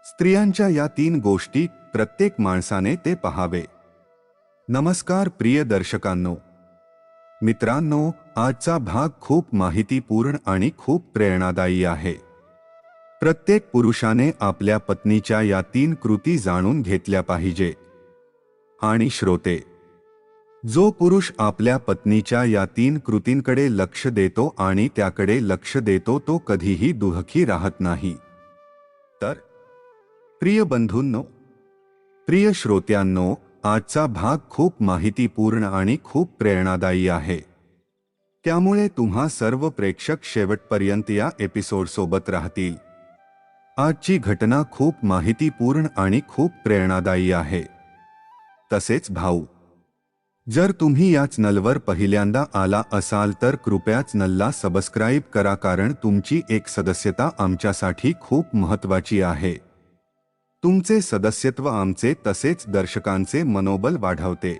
स्त्रियांच्या या 3 गोष्टी प्रत्येक माणसाने ते पहावे. नमस्कार प्रिय दर्शकांनो, मित्रांनो, आजचा भाग खूप माहितीपूर्ण आणि खूप प्रेरणादायी आहे. प्रत्येक पुरुषाने आपल्या पत्नीच्या या 3 कृती जाणून घेतल्या पाहिजे. आणि श्रोते, जो पुरुष आपल्या पत्नीच्या या 3 कृतींकडे लक्ष देतो आणि त्याकडे लक्ष देतो तो कधीही दुःखी राहत नाही. तर प्रिय बंधूंनो, प्रिय श्रोत्यांनो, आजचा भाग खूप माहितीपूर्ण आणि खूप प्रेरणादायी आहे. त्यामुळे तुम्हा सर्व प्रेक्षक शेवटपर्यंत या एपिसोडसोबत राहतील. आजची घटना खूप माहितीपूर्ण आणि खूप प्रेरणादायी आहे. तसेच भाऊ, जर तुम्ही या चॅनलवर पहिल्यांदा आला असाल तर कृपया चॅनलला सबस्क्राईब करा, कारण तुमची एक सदस्यता आमच्यासाठी खूप महत्त्वाची आहे. तुमचे सदस्यत्व आमचे तसेच दर्शकांचे मनोबल वाढवते.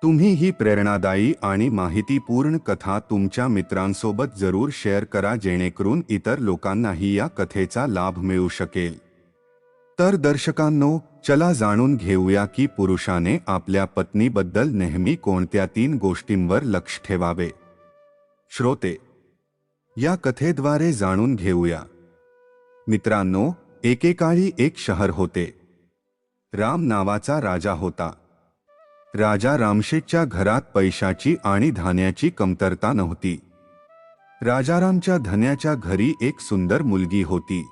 तुम्ही ही प्रेरणादायी आणि माहितीपूर्ण कथा तुमच्या मित्रांसोबत जरूर शेअर करा, जेणेकरून इतर लोकांनाही या कथेचा लाभ मिळू शकेल. तर दर्शकांनो, चला जाणून घेऊया की पुरुषाने आपल्या पत्नीबद्दल नेहमी कोणत्या 3 गोष्टींवर लक्ष ठेवावे. श्रोते, या कथेद्वारे जाणून घेऊया. मित्रांनो, एकेकाळी एक शहर होते. राम नावाचा राजा होता. राजा रामशेठच्या घरात पैशाची आणि धान्याची कमतरता नव्हती. राजारामच्या धन्याच्या घरी एक सुंदर मुलगी होती.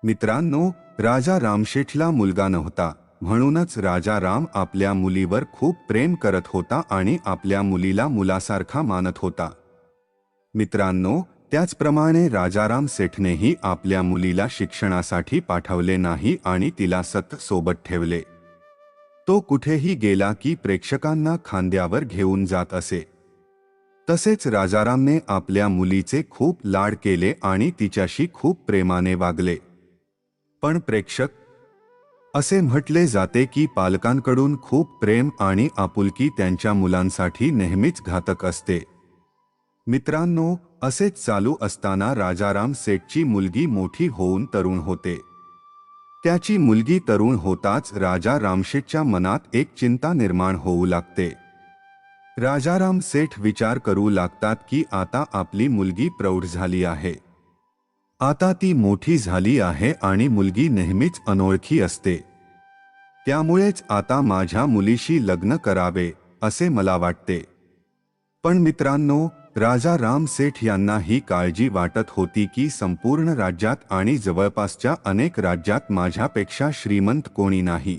मित्रांनो, राजा रामशेठला मुलगा नव्हता, म्हणूनच राजा राम आपल्या मुलीवर खूप प्रेम करत होता आणि आपल्या मुलीला मुलासारखा मानत होता. मित्रांनो, त्याचप्रमाणे राजाराम सेठनेही आपल्या मुलीला शिक्षणासाठी पाठवले नाही आणि तिला सतत सोबत ठेवले. तो कुठेही गेला की प्रेक्षकांना खांद्यावर घेऊन जात असे. तसेच राजारामने आपल्या मुलीचे खूप लाड केले आणि तिच्याशी खूप प्रेमाने वागले. पण प्रेक्षक, असे म्हटले जाते की पालकांकडून खूप प्रेम आणि आपुलकी त्यांच्या मुलांसाठी नेहमीच घातक असते. मित्रांनो, असेच चालू असताना राजाराम सेठची मुलगी मोठी होऊन तरुण होते. त्याची मुलगी तरुण होताच राजा रामशेठच्या मनात एक चिंता निर्माण होऊ लागते. राजाराम सेठ विचार करू लागतात की आता आपली मुलगी प्रौढ झाली आहे. आता ती मोठी झाली आहे आणि मुलगी नेहमीच अनोळखी असते. त्यामुळेच आता माझ्या मुलीशी लग्न करावे असे मला वाटते. पण मित्रांनो, राजा राम सेठ यांना ही काळजी वाटत होती की संपूर्ण राज्यात आणि जवळपासच्या अनेक राज्यात माझ्यापेक्षा श्रीमंत कोणी नाही.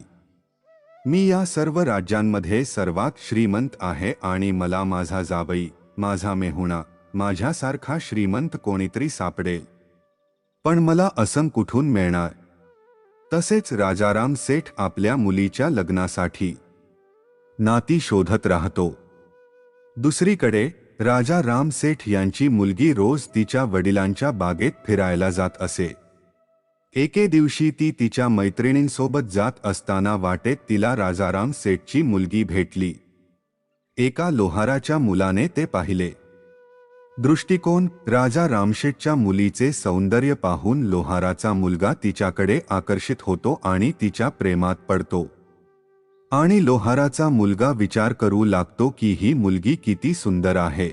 मी या सर्व राज्यांमध्ये सर्वात श्रीमंत आहे आणि मला माझा जावई, माझा मेहुणा, माझ्यासारखा श्रीमंत कोणीतरी सापडेल. पण मला असं कुठून मिळणार? तसेच राजाराम सेठ आपल्या मुलीच्या लग्नासाठी नाती शोधत राहतो. दुसरीकडे राजा राम सेठ यांची मुलगी रोज तिच्या वडिलांच्या बागेत फिरायला जात असे. एके दिवशी ती तिच्या मैत्रिणींसोबत जात असताना वाटेत तिला राजाराम सेठची मुलगी भेटली. एका लोहाराच्या मुलाने ते पाहिले. दृष्टिकोन: राजा रामशेठच्या मुलीचे सौंदर्य पाहून लोहाराचा मुलगा तिच्याकडे आकर्षित होतो आणि तिच्या प्रेमात पडतो. आणि लोहाराचा मुलगा विचार करू लागतो की ही मुलगी किती सुंदर आहे.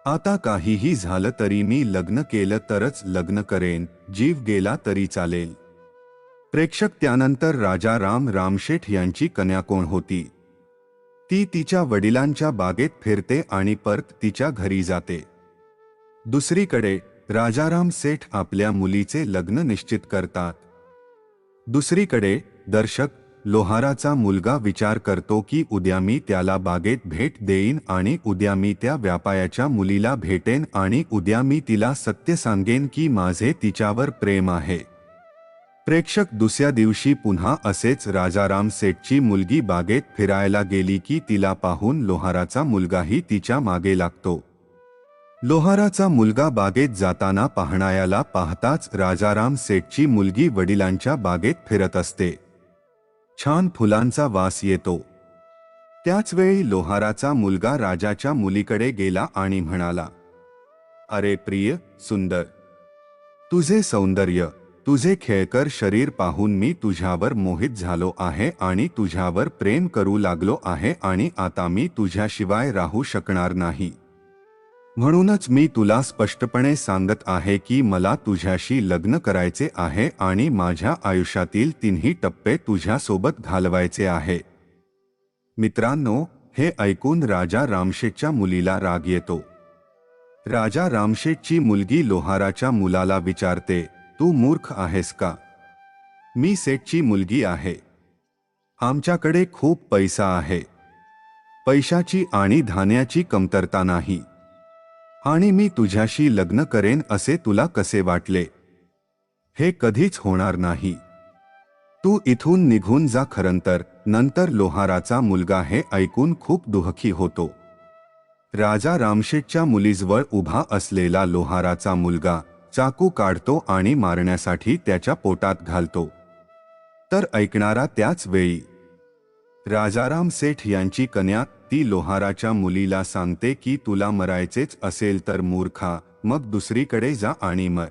आता काहीही झालं तरी मी लग्न केलं तरच लग्न करेन, जीव गेला तरी चालेल. प्रेक्षक, त्यानंतर राजा रामशेठ यांची कन्या कोण होती? ती तिच्या वडिलांच्या बागेत फिरते आणि परत तिच्या घरी जाते. दुसरीकडे राजाराम सेठ आपल्या मुलीचे लग्न निश्चित करतात. दुसरीकडे दर्शक, लोहाराचा मुलगा विचार करतो की उद्या मी त्याला बागेत भेट देईन आणि उद्या मी त्या व्यापाऱ्याच्या मुलीला भेटेन आणि उद्या मी तिला सत्य सांगेन की माझे तिच्यावर प्रेम आहे. प्रेक्षक, दुसऱ्या दिवशी पुन्हा असेच राजाराम सेठची मुलगी बागेत फिरायला गेली की तिला पाहून लोहाराचा मुलगाही तिच्या मागे लागतो. लोहाराचा मुलगा बागेत जाताना पाहणाऱ्याला पाहताच राजाराम सेठची मुलगी वडिलांच्या बागेत फिरत असते. छान फुलांचा वास येतो. त्याच वेळी लोहाराचा मुलगा राजाच्या मुलीकडे गेला आणि म्हणाला, "अरे प्रिय, सुंदर, तुझे सौंदर्य, तुझे खेळकर शरीर पाहून मी तुझ्यावर मोहित झालो आहे आणि तुझ्यावर प्रेम करू लागलो आहे आणि आता मी तुझ्याशिवाय राहू शकणार नाही. म्हणूनच मी तुला स्पष्टपणे सांगत आहे की मला तुझ्याशी लग्न करायचे आहे आणि माझ्या आयुष्यातील तिन्ही टप्पे तुझ्यासोबत घालवायचे आहे. मित्रांनो, हे ऐकून राजा रामशेठच्या मुलीला राग येतो. राजा रामशेठची मुलगी लोहाराच्या मुलाला विचारते, तू मूर्ख आहेस का? मी सेठची मुलगी आहे. आमच्याकडे खूप पैसा आहे. पैशाची आणि धान्याची कमतरता नाही. आणि मी तुझ्याशी लग्न करेन असे तुला कसे वाटले? हे कधीच होणार नाही. तू इथून निघून जा. खरंतर नंतर लोहाराचा मुलगा हे ऐकून खूप दुःखी होतो. राजा रामशेठच्या मुलीजवळ उभा असलेला लोहाराचा मुलगा चाकू काढतो आणि मारण्यासाठी त्याच्या पोटात घालतो. तर ऐकणारा त्याच वेळी राजाराम सेठ यांची कन्या ती लोहाराच्या मुलीला सांगते की तुला मरायचेच असेल तर मूर्खा, मग दुसरीकडे जा आणि मर.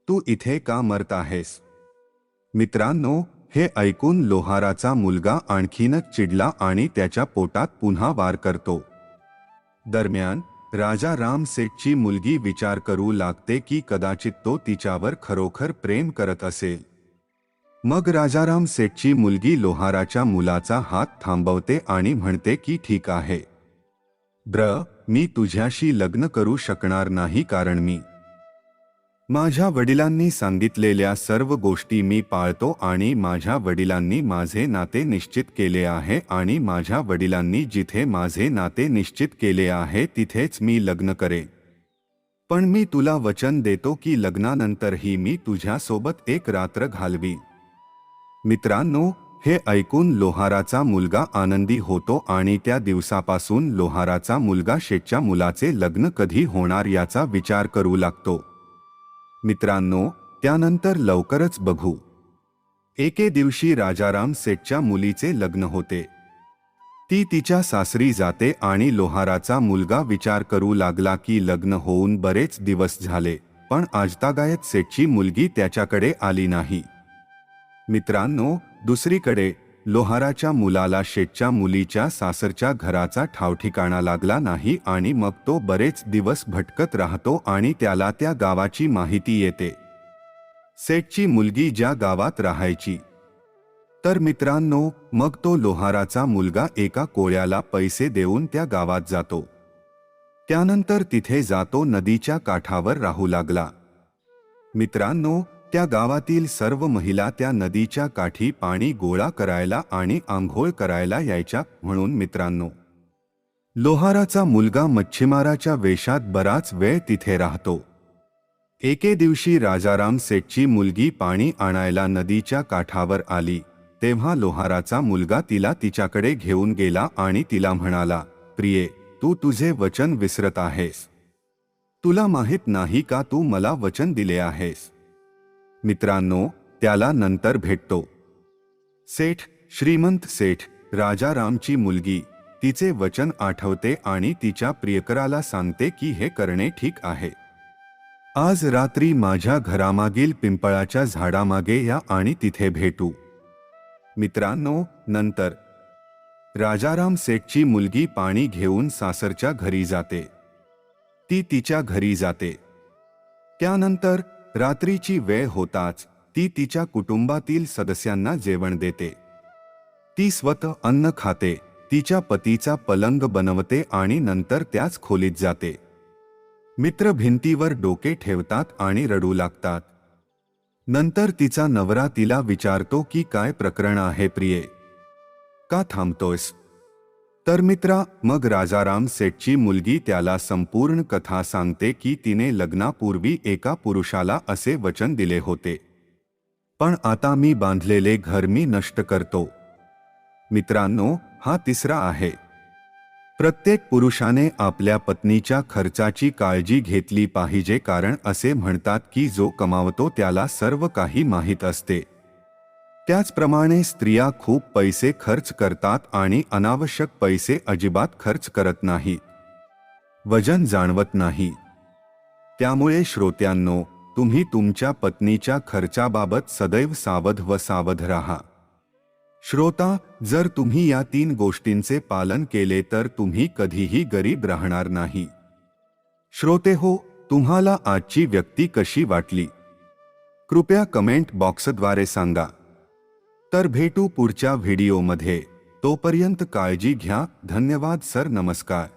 तू इथे का मरत आहेस? मित्रांनो, हे ऐकून लोहाराचा मुलगा आणखीनच चिडला आणि त्याच्या पोटात पुन्हा वार करतो. दरम्यान राजा राम सेठची मुलगी विचार करू लागते की कदाचित तो तिच्यावर खरोखर प्रेम करत असेल. मग राजाराम सेठची मुलगी लोहाराच्या मुलाचा हात थांबवते आणि म्हणते की ठीक आहे मी तुझ्याशी लग्न करू शकणार नाही, कारण मी माझ्या वडिलांनी सांगितलेल्या सर्व गोष्टी मी पाळतो आणि माझ्या वडिलांनी माझे नाते निश्चित केले आहे आणि माझ्या वडिलांनी जिथे माझे नाते निश्चित केले आहे तिथेच मी लग्न करेन. पण मी तुला वचन देतो की लग्नानंतरही मी तुझ्यासोबत एक रात्र घालवी. मित्रांनो, हे ऐकून लोहाराचा मुलगा आनंदी होतो आणि त्या दिवसापासून लोहाराचा मुलगा शेठच्या मुलाचे लग्न कधी होणार याचा विचार करू लागतो. मित्रांनो, त्यानंतर लवकरच बघू. एके दिवशी राजाराम सेठच्या मुलीचे लग्न होते. ती तिच्या सासरी जाते आणि लोहाराचा मुलगा विचार करू लागला की लग्न होऊन बरेच दिवस झाले, पण आजतागायत सेठची मुलगी त्याच्याकडे आली नाही. मित्रांनो, दुसरीकडे लोहाराच्या मुलाला शेठच्या मुलीच्या सासरच्या घराचा ठावठिकाणा लागला नाही आणि मग तो बरेच दिवस भटकत राहतो आणि त्याला त्या गावाची माहिती येते. सेठची मुलगी ज्या गावात राहायची. तर मित्रांनो, मग तो लोहाराचा मुलगा एका कोळ्याला पैसे देऊन त्या गावात जातो. त्यानंतर तिथे जातो नदीच्या काठावर राहू लागला. मित्रांनो, त्या गावातील सर्व महिला त्या नदीच्या काठी पाणी गोळा करायला आणि आंघोळ करायला यायच्या. म्हणून मित्रांनो, लोहाराचा मुलगा मच्छीमाराच्या वेशात बराच वेळ तिथे राहतो. एके दिवशी राजाराम सेठची मुलगी पाणी आणायला नदीच्या काठावर आली तेव्हा लोहाराचा मुलगा तिला तिच्याकडे घेऊन गेला आणि तिला म्हणाला, प्रिये, तू तुझे वचन विसरत आहेस. तुला माहित नाही का तू मला वचन दिले आहेस? मित्रांनो, त्याला नंतर भेटतो. सेठ, श्रीमंत सेठ, राजारामची मुलगी तिचे वचन आठवते आणि तिच्या प्रियकराला सांगते की हे करणे ठीक आहे. आज रात्री माझ्या घरामागील पिंपळाच्या झाडामागे या आणि तिथे भेटू. मित्रांनो, नंतर राजाराम सेठची मुलगी पाणी घेऊन सासरच्या घरी जाते. ती तिच्या घरी जाते. त्यानंतर रात्रीची वेळ होताच ती तिच्या कुटुंबातील सदस्यांना जेवण देते. ती स्वतः अन्न खाते, तिच्या पतीचा पलंग बनवते आणि नंतर त्याच खोलीत जाते. मित्र भिंतीवर डोके ठेवतात आणि रडू लागतात. नंतर तिचा नवरा तिला विचारतो की काय प्रकरण आहे प्रिये, का थांबतोयस? तर मित्रा, मग राजाराम सेठची मुलगी त्याला संपूर्ण कथा सांगते की तिने लग्नापूर्वी एका पुरुषाला असे वचन दिले होते, पण आता मी बांधलेले घर मी नष्ट करतो. मित्रांनो, हा तिसरा आहे. प्रत्येक पुरुषाने आपल्या पत्नीच्या खर्चाची काळजी घेतली पाहिजे, कारण असे म्हणतात की जो कमावतो त्याला सर्व काही माहीत असते. त्याचप्रमाणे स्त्रिया खूप पैसे खर्च करतात आणि अनावश्यक पैसे अजिबात खर्च करत नाहीत. वजन जाणवत नाही. त्यामुळे श्रोत्यांनो, तुम्ही तुमच्या पत्नीच्या खर्चाबाबत सदैव सावध व सावध राहा. श्रोता, जर तुम्ही या 3 गोष्टींचे पालन केले तर तुम्ही कधीही गरीब राहणार नाही. श्रोते हो, तुम्हाला आजची व्यक्ती कशी वाटली? कृपया कमेंट बॉक्सद्वारे सांगा. तर भेटू पुढच्या व्हिडिओमध्ये. तोपर्यंत काळजी घ्या. धन्यवाद सर. नमस्कार.